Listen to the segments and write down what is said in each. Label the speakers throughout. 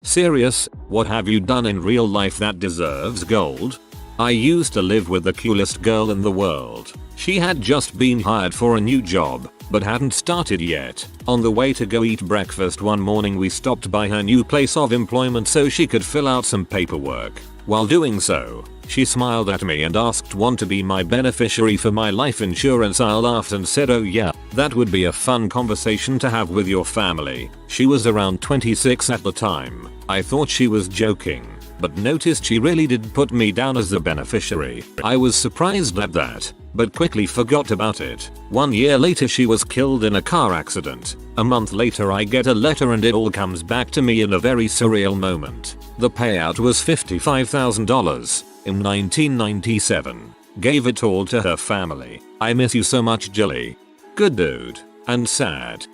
Speaker 1: Serious, what have you done in real life that deserves gold? I used to live with the coolest girl in the world. She had just been hired for a new job, but hadn't started yet. On the way to go eat breakfast one morning, we stopped by her new place of employment so she could fill out some paperwork. While doing so, she smiled at me and asked, "Want to be my beneficiary for my life insurance?" I laughed and said, "Oh yeah, that would be a fun conversation to have with your family." She was around 26 at the time. I thought she was joking, but noticed she really did put me down as the beneficiary. I was surprised at that, but quickly forgot about it. 1 year later she was killed in a car accident. A month later I get a letter and it all comes back to me in a very surreal moment. The payout was $55,000 in 1997. Gave it all to her family. I miss you so much, Jilly. Good dude. And sad.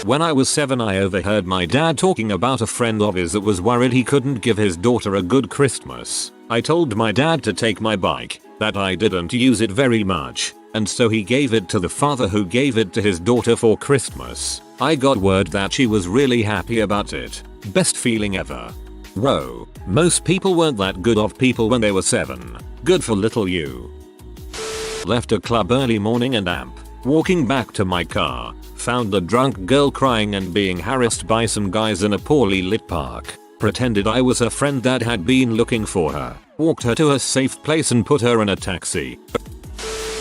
Speaker 1: When I was 7, I overheard my dad talking about a friend of his that was worried he couldn't give his daughter a good Christmas. I told my dad to take my bike, that I didn't use it very much, and so he gave it to the father, who gave it to his daughter for Christmas. I got word that she was really happy about it. Best feeling ever. Whoa, most people weren't that good of people when they were 7. Good for little you. Left a club early morning and walking back to my car, found a drunk girl crying and being harassed by some guys in a poorly lit park. Pretended I was her friend that had been looking for her. Walked her to a safe place and put her in a taxi.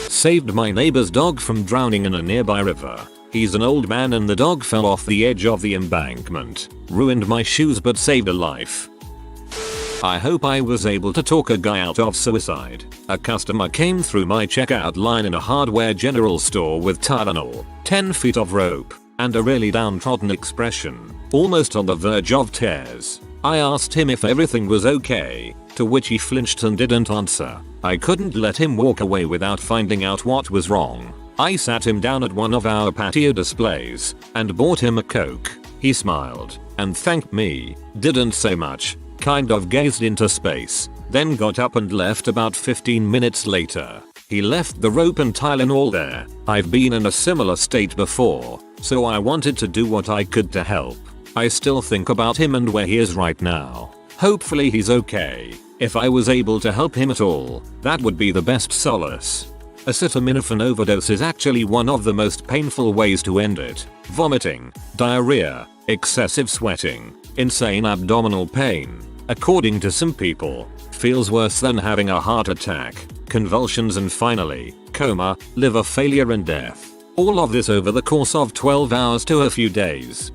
Speaker 1: Saved my neighbor's dog from drowning in a nearby river. He's an old man and the dog fell off the edge of the embankment. Ruined my shoes but saved a life. I hope I was able to talk a guy out of suicide. A customer came through my checkout line in a hardware general store with Tylenol, 10 feet of rope, and a really downtrodden expression, almost on the verge of tears. I asked him if everything was okay, to which he flinched and didn't answer. I couldn't let him walk away without finding out what was wrong. I sat him down at one of our patio displays and bought him a Coke. He smiled and thanked me, didn't say much, kind of gazed into space, then got up and left. About 15 minutes later, he left the rope and Tylenol there. I've been in a similar state before, so I wanted to do what I could to help. I still think about him and where he is right now. Hopefully he's okay. If I was able to help him at all, that would be the best solace. Acetaminophen overdose is actually one of the most painful ways to end it. Vomiting, diarrhea, excessive sweating, insane abdominal pain. According to some people, feels worse than having a heart attack, convulsions and finally, coma, liver failure and death. All of this over the course of 12 hours to a few days.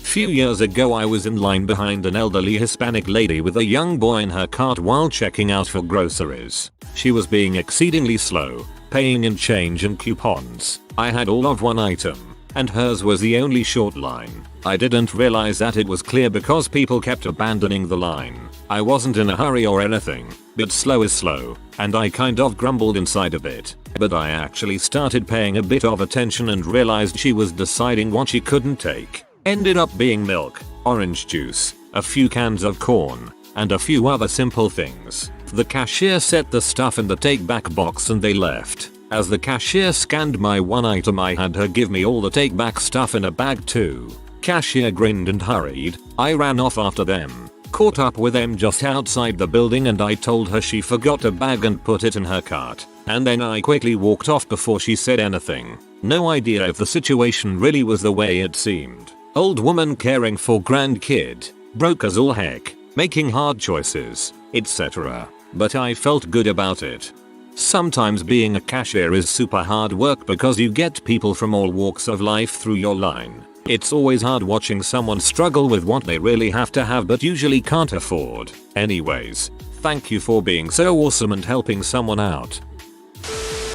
Speaker 1: Few years ago I was in line behind an elderly Hispanic lady with a young boy in her cart while checking out for groceries. She was being exceedingly slow, paying in change and coupons. I had all of one item, and hers was the only short line. I didn't realize that it was clear because people kept abandoning the line. I wasn't in a hurry or anything, but slow is slow, and I kind of grumbled inside a bit. But I actually started paying a bit of attention and realized she was deciding what she couldn't take. Ended up being milk, orange juice, a few cans of corn, and a few other simple things. The cashier set the stuff in the take-back box and they left. As the cashier scanned my one item, I had her give me all the take-back stuff in a bag too. Cashier grinned and hurried. I ran off after them, caught up with them just outside the building, and I told her she forgot a bag and put it in her cart. And then I quickly walked off before she said anything. No idea if the situation really was the way it seemed. Old woman caring for grandkid, broke as all heck, making hard choices, etc. But I felt good about it. Sometimes being a cashier is super hard work because you get people from all walks of life through your line. It's always hard watching someone struggle with what they really have to have but usually can't afford. Anyways, thank you for being so awesome and helping someone out.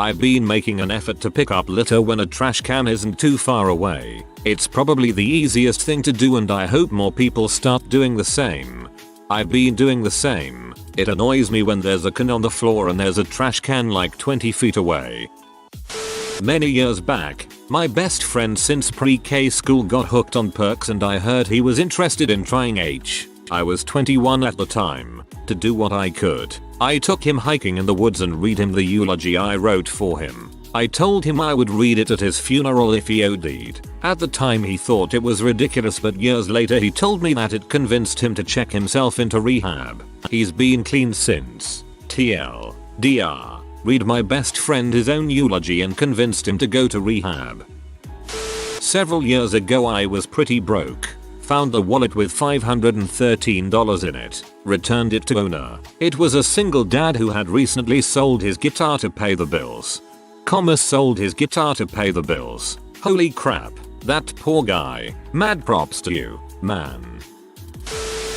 Speaker 1: I've been making an effort to pick up litter when a trash can isn't too far away. It's probably the easiest thing to do and I hope more people start doing the same. I've been doing the same. It annoys me when there's a can on the floor and there's a trash can like 20 feet away. Many years back, my best friend since pre-K school got hooked on perks and I heard he was interested in trying H. I was 21 at the time. To do what I could, I took him hiking in the woods and read him the eulogy I wrote for him. I told him I would read it at his funeral if he OD'd. At the time he thought it was ridiculous, but years later he told me that it convinced him to check himself into rehab. He's been clean since. TLDR. Read my best friend his own eulogy and convinced him to go to rehab. Several years ago I was pretty broke. Found the wallet with $513 in it. Returned it to owner. It was a single dad who had recently sold his guitar to pay the bills. Sold his guitar to pay the bills. Holy crap. That poor guy. Mad props to you, man.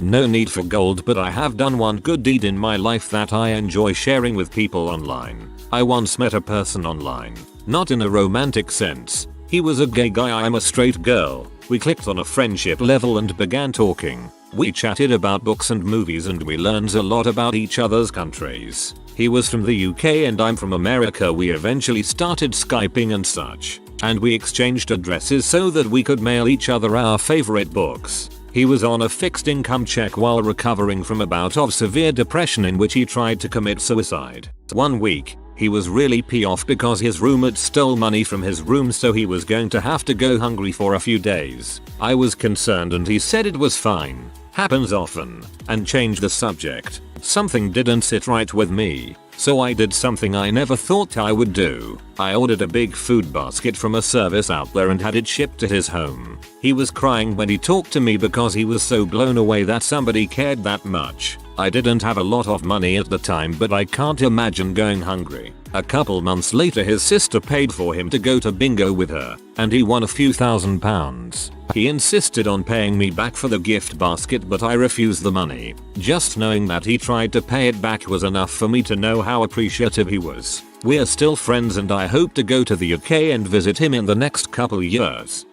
Speaker 1: No need for gold, but I have done one good deed in my life that I enjoy sharing with people online. I once met a person online. Not in a romantic sense. He was a gay guy, I'm a straight girl. We clicked on a friendship level and began talking. We chatted about books and movies and we learned a lot about each other's countries. He was from the UK and I'm from America. We eventually started Skyping and such. And we exchanged addresses so that we could mail each other our favorite books. He was on a fixed income check while recovering from a bout of severe depression in which he tried to commit suicide. One week, he was really pissed off because his roommate stole money from his room, so he was going to have to go hungry for a few days. I was concerned and he said it was fine. Happens often. And changed the subject. Something didn't sit right with me. So I did something I never thought I would do. I ordered a big food basket from a service out there and had it shipped to his home. He was crying when he talked to me because he was so blown away that somebody cared that much. I didn't have a lot of money at the time, but I can't imagine going hungry. A couple months later his sister paid for him to go to bingo with her, and he won a few £1,000s. He insisted on paying me back for the gift basket, but I refused the money. Just knowing that he tried to pay it back was enough for me to know how appreciative he was. We're still friends and I hope to go to the UK and visit him in the next couple years.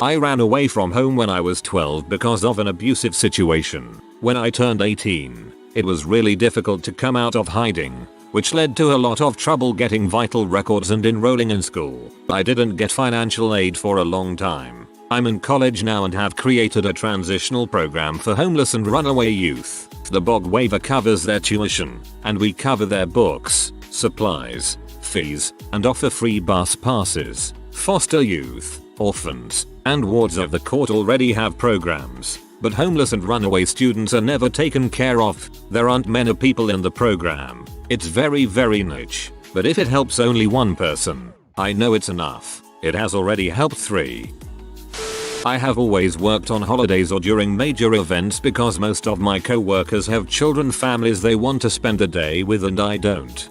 Speaker 1: I ran away from home when I was 12 because of an abusive situation. When I turned 18, it was really difficult to come out of hiding, which led to a lot of trouble getting vital records and enrolling in school. I didn't get financial aid for a long time. I'm in college now and have created a transitional program for homeless and runaway youth. The BOG waiver covers their tuition, and we cover their books, supplies, fees, and offer free bus passes. Foster youth, orphans, and wards of the court already have programs, but homeless and runaway students are never taken care of. There aren't many people in the program. It's very niche, but if it helps only one person, I know it's enough. It has already helped 3. I have always worked on holidays or during major events because most of my coworkers have children, families they want to spend the day with, and I don't.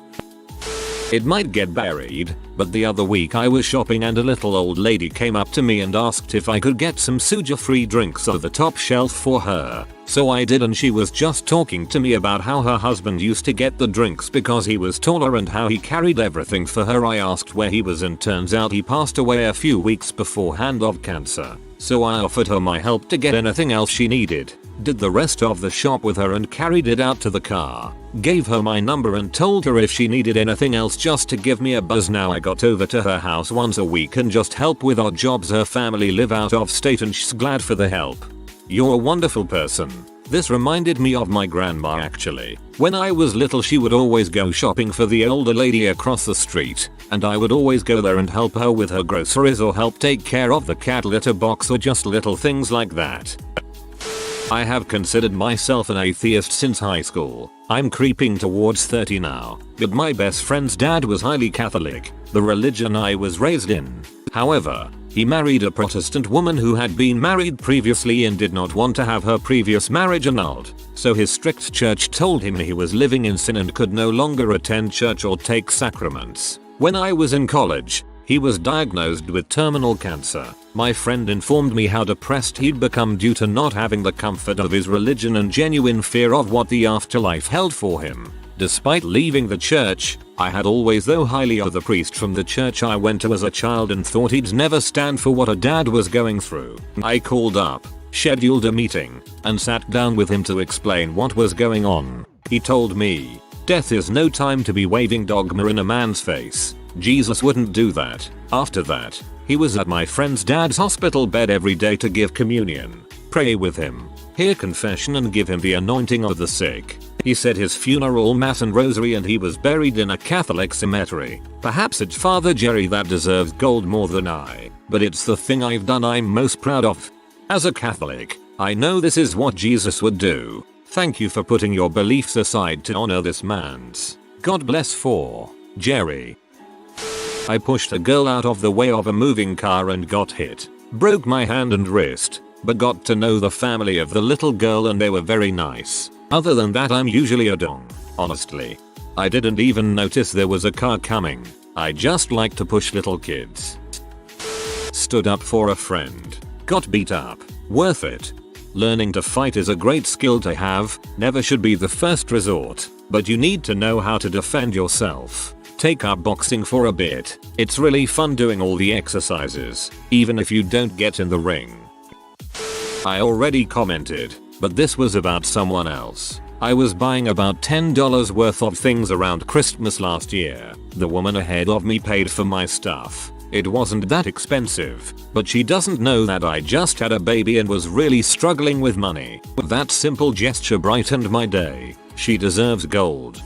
Speaker 1: It might get buried, but the other week I was shopping and a little old lady came up to me and asked if I could get some sugar-free drinks off the top shelf for her. So I did, and she was just talking to me about how her husband used to get the drinks because he was taller and how he carried everything for her. I asked where he was and turns out he passed away a few weeks beforehand of cancer. So I offered her my help to get anything else she needed. Did the rest of the shop with her and carried it out to the car. Gave her my number and told her if she needed anything else just to give me a buzz. Now I got over to her house once a week and just help with odd jobs. Her family live out of state and she's glad for the help. You're a wonderful person. This reminded me of my grandma actually. When I was little she would always go shopping for the older lady across the street, and I would always go there and help her with her groceries or help take care of the cat litter box or just little things like that. I have considered myself an atheist since high school. I'm creeping towards 30 now, but my best friend's dad was highly Catholic, the religion I was raised in. However, he married a Protestant woman who had been married previously and did not want to have her previous marriage annulled, so his strict church told him he was living in sin and could no longer attend church or take sacraments. When I was in college, he was diagnosed with terminal cancer. My friend informed me how depressed he'd become due to not having the comfort of his religion and genuine fear of what the afterlife held for him. Despite leaving the church, I had always thought highly of the priest from the church I went to as a child and thought he'd never stand for what a dad was going through. I called up, scheduled a meeting, and sat down with him to explain what was going on. He told me, death is no time to be waving dogma in a man's face. Jesus wouldn't do that. After that, he was at my friend's dad's hospital bed every day to give communion, pray with him, hear confession and give him the anointing of the sick. He said his funeral mass and rosary and he was buried in a Catholic cemetery. Perhaps it's Father Jerry that deserves gold more than I, but it's the thing I've done I'm most proud of. As a Catholic, I know this is what Jesus would do. Thank you for putting your beliefs aside to honor this man's. God bless for Jerry. I pushed a girl out of the way of a moving car and got hit. Broke my hand and wrist, but got to know the family of the little girl and they were very nice. Other than that I'm usually a dong, honestly. I didn't even notice there was a car coming. I just like to push little kids. Stood up for a friend. Got beat up. Worth it. Learning to fight is a great skill to have, never should be the first resort, but you need to know how to defend yourself. Take up boxing for a bit. It's really fun doing all the exercises, even if you don't get in the ring. I already commented, but this was about someone else. I was buying about $10 worth of things around Christmas last year. The woman ahead of me paid for my stuff. It wasn't that expensive, but she doesn't know that I just had a baby and was really struggling with money. That simple gesture brightened my day. She deserves gold.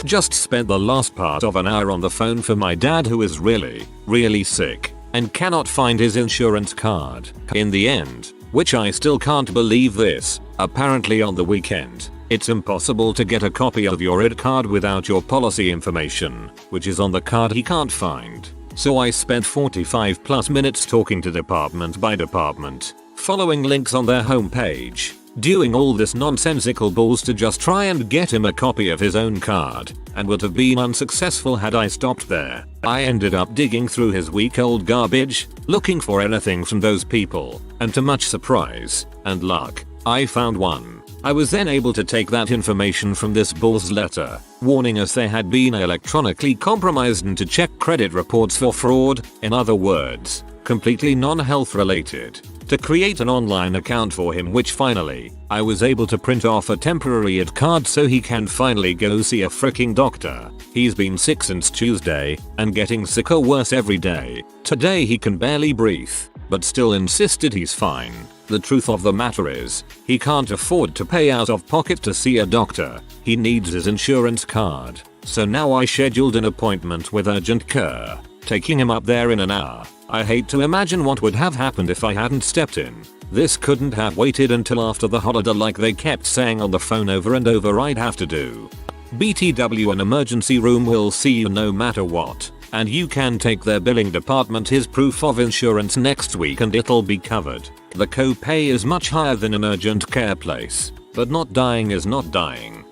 Speaker 1: Just spent the last part of an hour on the phone for my dad who is really sick and cannot find his insurance card. In the end, which I still can't believe this, apparently on the weekend, it's impossible to get a copy of your ID card without your policy information, which is on the card he can't find. So I spent 45 plus minutes talking to department by department, following links on their homepage, doing all this nonsensical balls to just try and get him a copy of his own card, and would have been unsuccessful had I stopped there. I ended up digging through his week-old garbage, looking for anything from those people, and to much surprise and luck, I found one. I was then able to take that information from this bull's letter, warning us they had been electronically compromised and to check credit reports for fraud, in other words, completely non-health related. To create an online account for him, which finally, I was able to print off a temporary ID card so he can finally go see a freaking doctor. He's been sick since Tuesday, and getting sicker worse every day. Today he can barely breathe, but still insisted he's fine. The truth of the matter is, he can't afford to pay out of pocket to see a doctor. He needs his insurance card. So now I scheduled an appointment with urgent care, taking him up there in an hour. I hate to imagine what would have happened if I hadn't stepped in. This couldn't have waited until after the holiday like they kept saying on the phone over and over I'd have to do. BTW, an emergency room will see you no matter what, and you can take their billing department his proof of insurance next week and it'll be covered. The copay is much higher than an urgent care place, but not dying is not dying.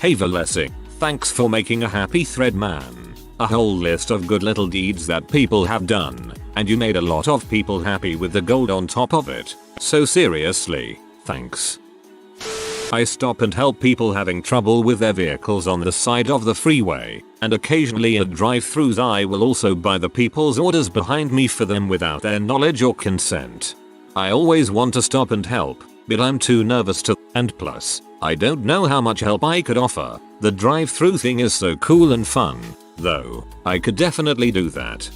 Speaker 1: Hey Valesi, thanks for making a happy thread, man. A whole list of good little deeds that people have done, and you made a lot of people happy with the gold on top of it. So seriously, thanks. I stop and help people having trouble with their vehicles on the side of the freeway, and occasionally at drive-thrus I will also buy the people's orders behind me for them without their knowledge or consent. I always want to stop and help, but I'm too nervous to, and plus, I don't know how much help I could offer. The drive-thru thing is so cool and fun, though. I could definitely do that.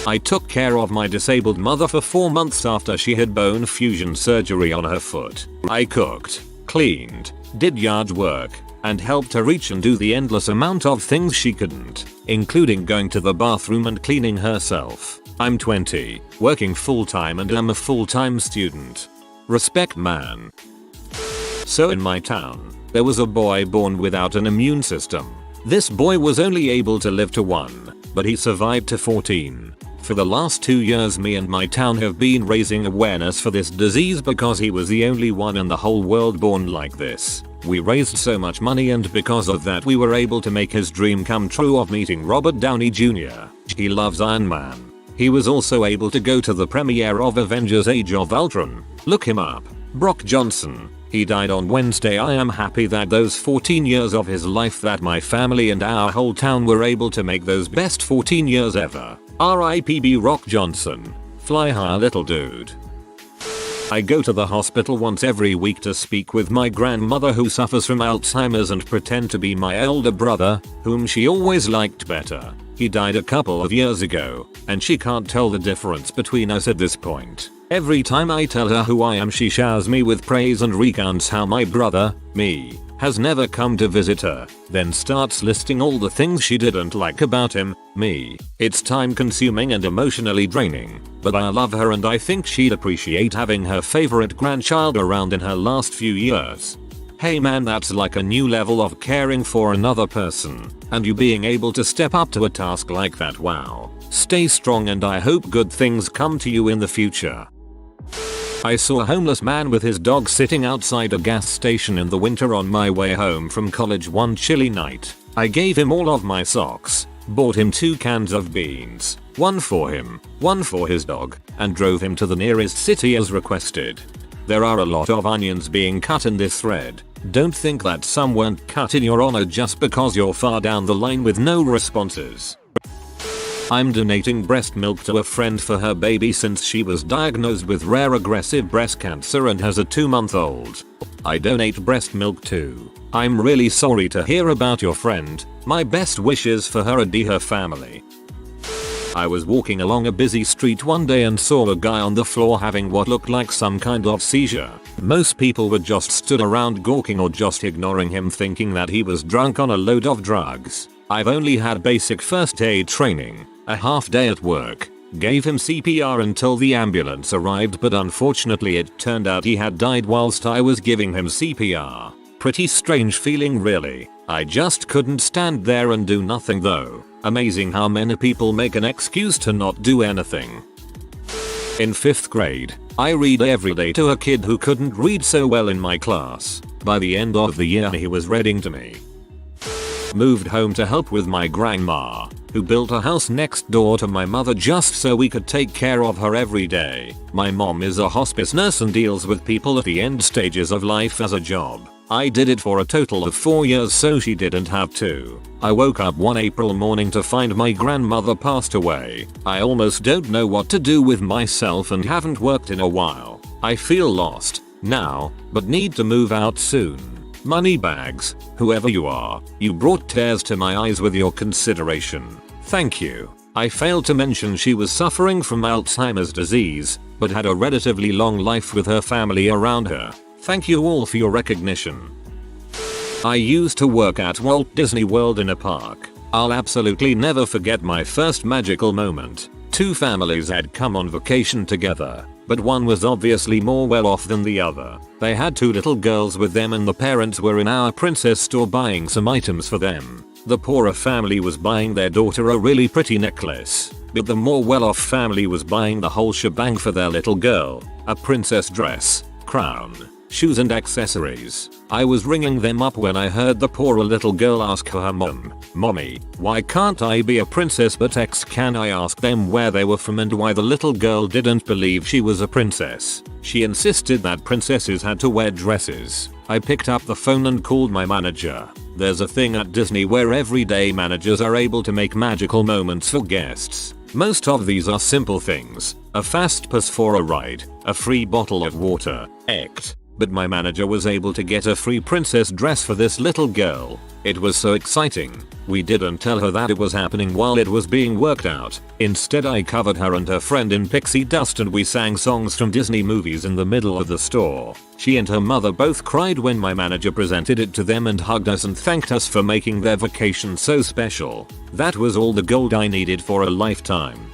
Speaker 1: I took care of my disabled mother for 4 months after she had bone fusion surgery on her foot. I cooked, cleaned, did yard work, and helped her reach and do the endless amount of things she couldn't, including going to the bathroom and cleaning herself. I'm 20, working full-time and I'm a full-time student. Respect, man. So in my town, there was a boy born without an immune system. This boy was only able to live to 1, but he survived to 14. For the last 2 years me and my town have been raising awareness for this disease because he was the only one in the whole world born like this. We raised so much money and because of that we were able to make his dream come true of meeting Robert Downey Jr. He loves Iron Man. He was also able to go to the premiere of Avengers Age of Ultron. Look him up. Brock Johnson. He died on Wednesday. I am happy that those 14 years of his life that my family and our whole town were able to make those best 14 years ever. R.I.P. Brock Johnson. Fly high, little dude. I go to the hospital once every week to speak with my grandmother who suffers from Alzheimer's and pretend to be my elder brother, whom she always liked better. He died a couple of years ago, and she can't tell the difference between us at this point. Every time I tell her who I am, she showers me with praise and recounts how my brother, me, has never come to visit her, then starts listing all the things she didn't like about him, me. It's time consuming and emotionally draining, but I love her and I think she'd appreciate having her favorite grandchild around in her last few years. Hey man, that's like a new level of caring for another person, and you being able to step up to a task like that, wow. Stay strong and I hope good things come to you in the future. I saw a homeless man with his dog sitting outside a gas station in the winter on my way home from college one chilly night. I gave him all of my socks, bought him 2 cans of beans, one for him, one for his dog, and drove him to the nearest city as requested. There are a lot of onions being cut in this thread. Don't think that some weren't cut in your honor just because you're far down the line with no responses. I'm donating breast milk to a friend for her baby since she was diagnosed with rare aggressive breast cancer and has a 2-month-old. I donate breast milk too. I'm really sorry to hear about your friend. My best wishes for her and her family. I was walking along a busy street one day and saw a guy on the floor having what looked like some kind of seizure. Most people were just stood around gawking or just ignoring him, thinking that he was drunk on a load of drugs. I've only had basic first aid training, a half day at work, gave him CPR until the ambulance arrived, but unfortunately it turned out he had died whilst I was giving him CPR. Pretty strange feeling really. I just couldn't stand there and do nothing though. Amazing how many people make an excuse to not do anything. In 5th grade, I read every day to a kid who couldn't read so well in my class. By the end of the year he was reading to me. Moved home to help with my grandma, who built a house next door to my mother just so we could take care of her every day. My mom is a hospice nurse and deals with people at the end stages of life as a job. I did it for a total of 4 years so she didn't have to. I woke up one April morning to find my grandmother passed away. I almost don't know what to do with myself and haven't worked in a while. I feel lost now, but need to move out soon. Money bags, whoever you are, you brought tears to my eyes with your consideration. Thank you. I failed to mention she was suffering from Alzheimer's disease, but had a relatively long life with her family around her. Thank you all for your recognition. I used to work at Walt Disney World in a park. I'll absolutely never forget my first magical moment. 2 families had come on vacation together, but one was obviously more well off than the other. They had 2 little girls with them and the parents were in our princess store buying some items for them. The poorer family was buying their daughter a really pretty necklace, but the more well-off family was buying the whole shebang for their little girl, a princess dress, crown, shoes and accessories. I was ringing them up when I heard the poorer little girl ask her mom, "Mommy, why can't I be a princess but can I ask them where they were from?" and why the little girl didn't believe she was a princess. She insisted that princesses had to wear dresses. I picked up the phone and called my manager. There's a thing at Disney where everyday managers are able to make magical moments for guests. Most of these are simple things, a fast pass for a ride, a free bottle of water, etc. But my manager was able to get a free princess dress for this little girl. It was so exciting. We didn't tell her that it was happening while it was being worked out. Instead I covered her and her friend in pixie dust and we sang songs from Disney movies in the middle of the store. She and her mother both cried when my manager presented it to them and hugged us and thanked us for making their vacation so special. That was all the gold I needed for a lifetime.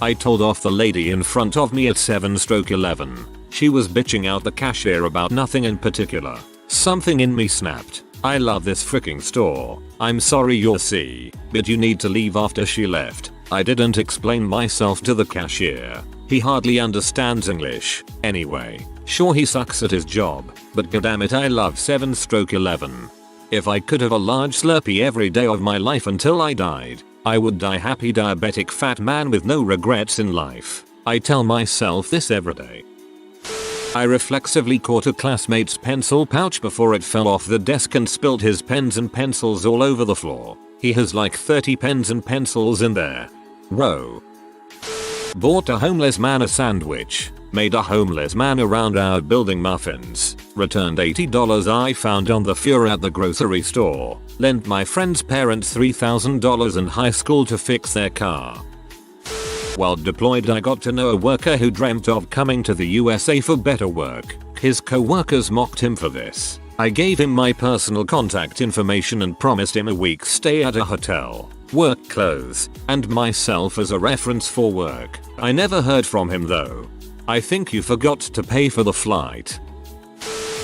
Speaker 1: I told off the lady in front of me at 7/11. She was bitching out the cashier about nothing in particular. Something in me snapped. I love this freaking store. I'm sorry you'll see, but you need to leave. After she left, I didn't explain myself to the cashier. He hardly understands English. Anyway, sure he sucks at his job, but goddammit I love 7/11. If I could have a large Slurpee every day of my life until I died, I would die happy diabetic fat man with no regrets in life. I tell myself this every day. I reflexively caught a classmate's pencil pouch before it fell off the desk and spilled his pens and pencils all over the floor. He has like 30 pens and pencils in there. Whoa. Bought a homeless man a sandwich. Made a homeless man around our building muffins. Returned $80 I found on the floor at the grocery store. Lent my friend's parents $3,000 in high school to fix their car. While deployed, I got to know a worker who dreamt of coming to the USA for better work. His co-workers mocked him for this. I gave him my personal contact information and promised him a week's stay at a hotel, work clothes, and myself as a reference for work. I never heard from him though. I think you forgot to pay for the flight.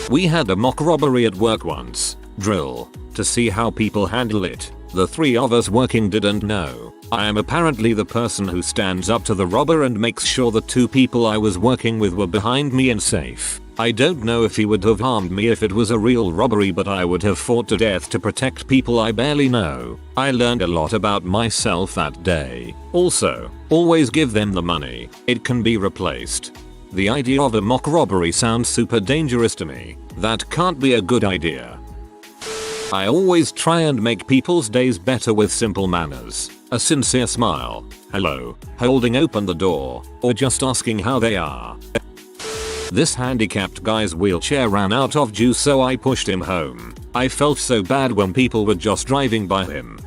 Speaker 1: We had a mock robbery at work once. Drill. To see how people handle it. The three of us working didn't know. I am apparently the person who stands up to the robber and makes sure the two people I was working with were behind me and safe. I don't know if he would have harmed me if it was a real robbery, but I would have fought to death to protect people I barely know. I learned a lot about myself that day. Also, always give them the money. It can be replaced. The idea of a mock robbery sounds super dangerous to me. That can't be a good idea. I always try and make people's days better with simple manners. A sincere smile, hello, holding open the door, or just asking how they are. This handicapped guy's wheelchair ran out of juice, so I pushed him home. I felt so bad when people were just driving by him.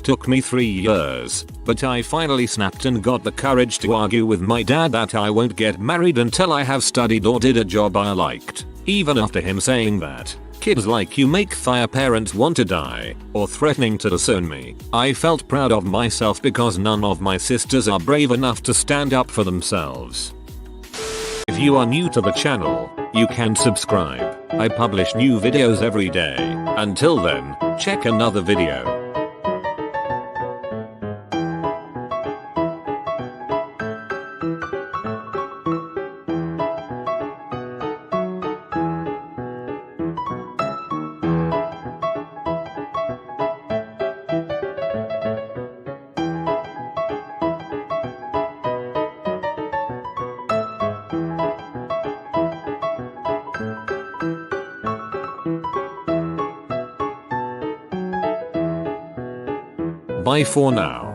Speaker 1: Took me 3 years, but I finally snapped and got the courage to argue with my dad that I won't get married until I have studied or did a job I liked. Even after him saying that, kids like you make their parents want to die, or threatening to disown me, I felt proud of myself because none of my sisters are brave enough to stand up for themselves. If you are new to the channel, you can subscribe. I publish new videos every day. Until then, check another video. Bye for now.